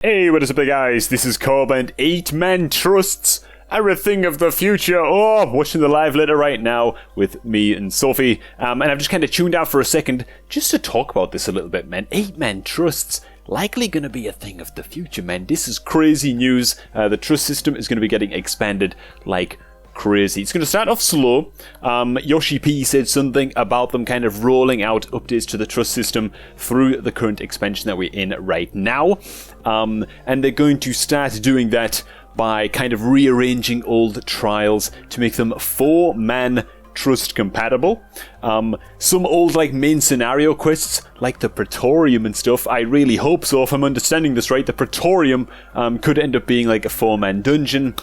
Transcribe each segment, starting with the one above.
Hey, what is up guys, this is Cobb and 8-Man Trusts are a thing of the future. Oh, I'm watching the live letter right now with me and Sophie, and I've just kind of tuned out for a second just to talk about this a little bit, man. 8-Man Trusts, likely going to be a thing of the future, man. This is crazy news. The trust system is going to be getting expanded like crazy. It's going to start off slow. Yoshi P said something about them kind of rolling out updates to the trust system through the current expansion that we're in right now. And they're going to start doing that by kind of rearranging old trials to make them 4-man trust compatible. Some old like main scenario quests like the Praetorium and stuff, I really hope so. If I'm understanding this right, the Praetorium could end up being like a 4-man dungeon.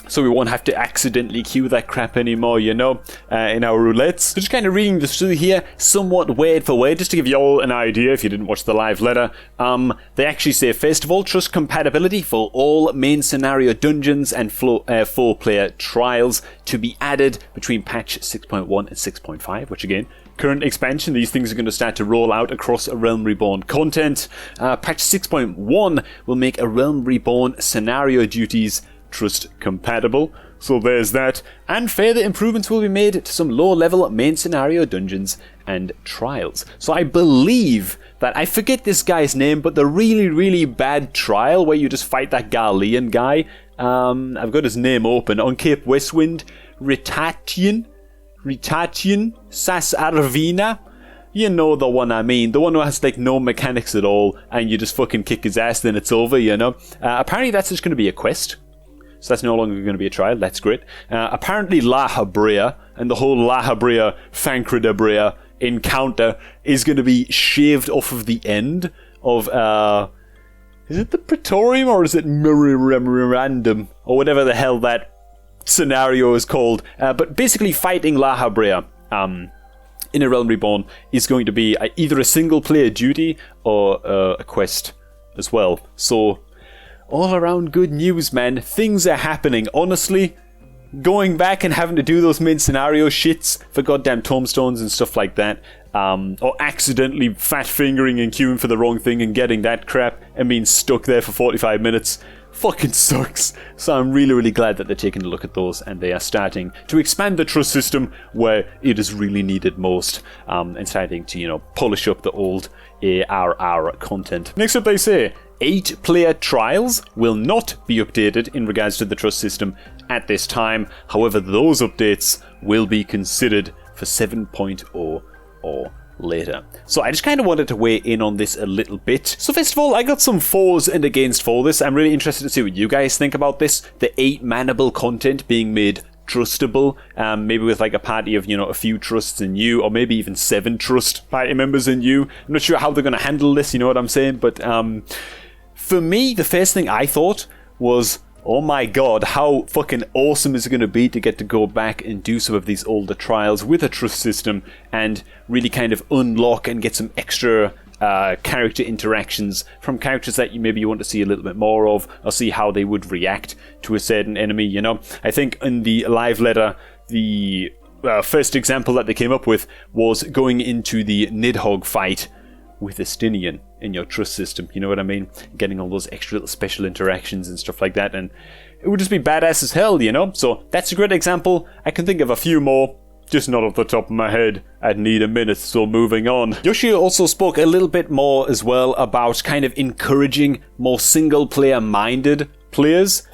So we won't have to accidentally queue that crap anymore, you know, in our roulettes. So just kind of reading this through here, somewhat word for word, just to give you all an idea if you didn't watch the live letter. They actually say, first of all, trust compatibility for all main scenario dungeons and 4-player trials to be added between patch 6.1 and 6.5, which again, current expansion, these things are going to start to roll out across a Realm Reborn content. Patch 6.1 will make a Realm Reborn scenario duties trust compatible, so there's that, and further improvements will be made to some low level main scenario dungeons and trials. So I believe that, I forget this guy's name, but the really bad trial where you just fight that Garlean guy, I've got his name open, on Cape Westwind, Ritatian Sas Arvina. You know the one I mean, the one who has like no mechanics at all, and you just fucking kick his ass, then it's over, you know. Apparently that's just going to be a quest. So that's no longer going to be a trial. That's great. Apparently La Habrea and the whole La Habrea Fancredabrea encounter is going to be shaved off of the end of, is it the Praetorium or is it Memorandum? Or whatever the hell that scenario is called. But basically fighting La Habrea in a Realm Reborn is going to be either a single player duty or a quest as well. So all around good news, man. Things are happening. Honestly, going back and having to do those main scenario shits for goddamn tombstones and stuff like that, or accidentally fat fingering and queuing for the wrong thing and getting that crap and being stuck there for 45 minutes, fucking sucks. So I'm really glad that they're taking a look at those and they are starting to expand the trust system where it is really needed most, and starting to, you know, polish up the old ARR content. Next up they say, 8-player trials will not be updated in regards to the trust system at this time. However, those updates will be considered for 7.0 or later. So I just kind of wanted to weigh in on this a little bit. So first of all, I got some fors and against for this. I'm really interested to see what you guys think about this. The 8-manable content being made trustable, maybe with like a party of, you know, a few trusts in you, or maybe even 7 trust party members in you. I'm not sure how they're going to handle this, you know what I'm saying? But for me, the first thing I thought was, oh my god, how fucking awesome is it going to be to get to go back and do some of these older trials with a trust system and really kind of unlock and get some extra character interactions from characters that you want to see a little bit more of, or see how they would react to a certain enemy, you know. I think in the live letter, the first example that they came up with was going into the Nidhogg fight with Estinian in your trust system, you know what I mean? Getting all those extra little special interactions and stuff like that, and it would just be badass as hell, you know? So that's a great example. I can think of a few more, just not off the top of my head. I'd need a minute, so moving on. Yoshi also spoke a little bit more as well about kind of encouraging more single-player minded players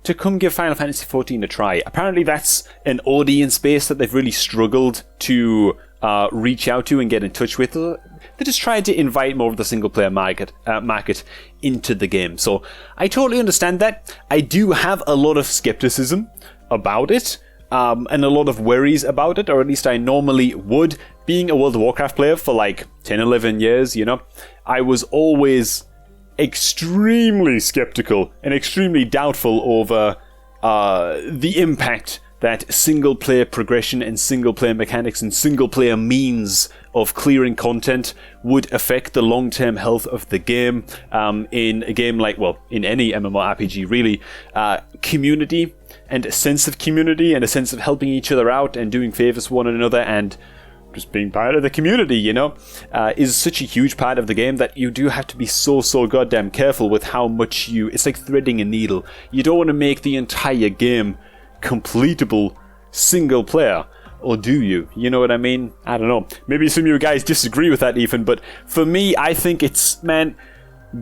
to come give Final Fantasy XIV a try. Apparently that's an audience base that they've really struggled to reach out to and get in touch with. They're just trying to invite more of the single-player market into the game. So I totally understand that. I do have a lot of skepticism about it, and a lot of worries about it, or at least I normally would. Being a World of Warcraft player for like 10, 11 years, you know, I was always extremely skeptical and extremely doubtful over the impact that single-player progression and single-player mechanics and single-player means of clearing content would affect the long-term health of the game. In a game like, well, in any MMORPG really, community and a sense of community and a sense of helping each other out and doing favors for one another and just being part of the community, you know, is such a huge part of the game that you do have to be so goddamn careful with how much it's like threading a needle. You don't want to make the entire game completable single player, or do you? You know what I mean? I don't know. Maybe some of you guys disagree with that even, but for me, I think it's, man,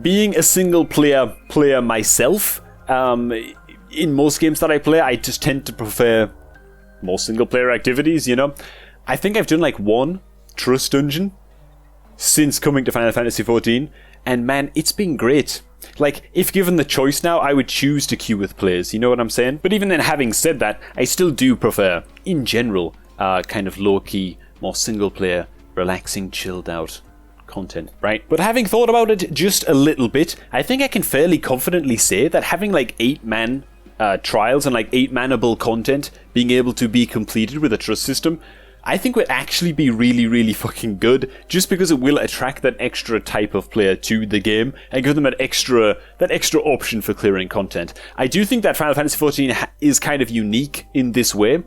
being a single player myself, in most games that I play, I just tend to prefer more single player activities, you know? I think I've done like one trust dungeon since coming to Final Fantasy XIV, and man, it's been great. Like, if given the choice now, I would choose to queue with players, you know what I'm saying? But even then, having said that, I still do prefer, in general, kind of low-key, more single-player, relaxing, chilled-out content, right? But having thought about it just a little bit, I think I can fairly confidently say that having like 8-man trials and like 8-manable content being able to be completed with a trust system, I think would actually be really fucking good, just because it will attract that extra type of player to the game and give them that extra option for clearing content. I do think that Final Fantasy XIV is kind of unique in this way,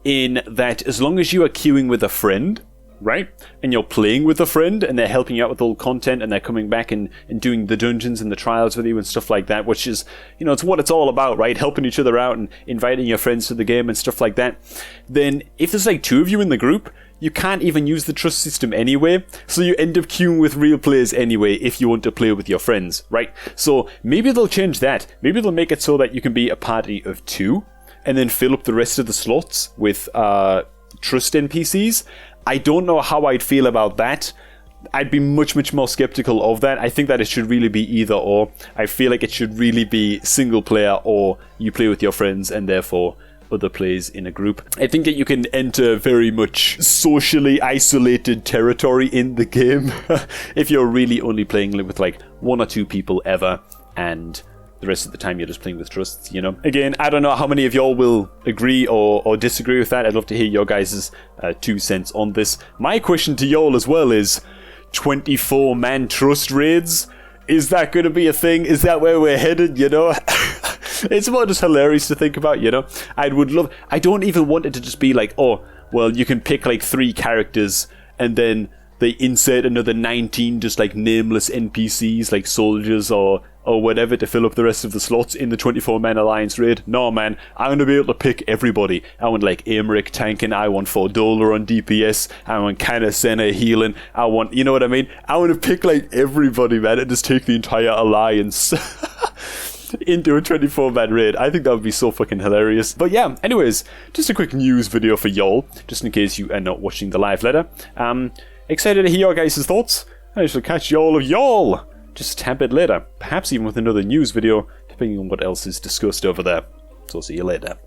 in that as long as you are queuing with a friend, right, and you're playing with a friend and they're helping you out with all content and they're coming back and doing the dungeons and the trials with you and stuff like that, which is, you know, it's what it's all about, right? Helping each other out and inviting your friends to the game and stuff like that. Then if there's like 2 of you in the group, you can't even use the trust system anyway, so you end up queuing with real players anyway if you want to play with your friends, right? So maybe they'll change that. Maybe they'll make it so that you can be a party of 2 and then fill up the rest of the slots with trust NPCs. I don't know how I'd feel about that. I'd be much more skeptical of that. I think that it should really be either or. I feel like it should really be single player, or you play with your friends and therefore other players in a group. I think that you can enter very much socially isolated territory in the game if you're really only playing with like 1 or 2 people ever, and the rest of the time you're just playing with trusts, you know? Again, I don't know how many of y'all will agree or disagree with that. I'd love to hear your guys' 2 cents on this. My question to y'all as well is, 24-man trust raids? Is that going to be a thing? Is that where we're headed, you know? It's more just hilarious to think about, you know? I don't even want it to just be like, oh, well, you can pick like 3 characters and then they insert another 19 just like nameless NPCs like soldiers or whatever to fill up the rest of the slots in the 24-man alliance raid. No, man, I want to be able to pick everybody. I want like Aymeric tanking, I want Fordola on DPS, I want Kana Senna healing, I want, you know what I mean? I want to pick like everybody, man, and just take the entire alliance into a 24-man raid. I think that would be so fucking hilarious. But yeah, anyways, just a quick news video for y'all, just in case you are not watching the live letter. Excited to hear your guys' thoughts. I shall catch y'all just a tad bit later, perhaps even with another news video, depending on what else is discussed over there. So see you later.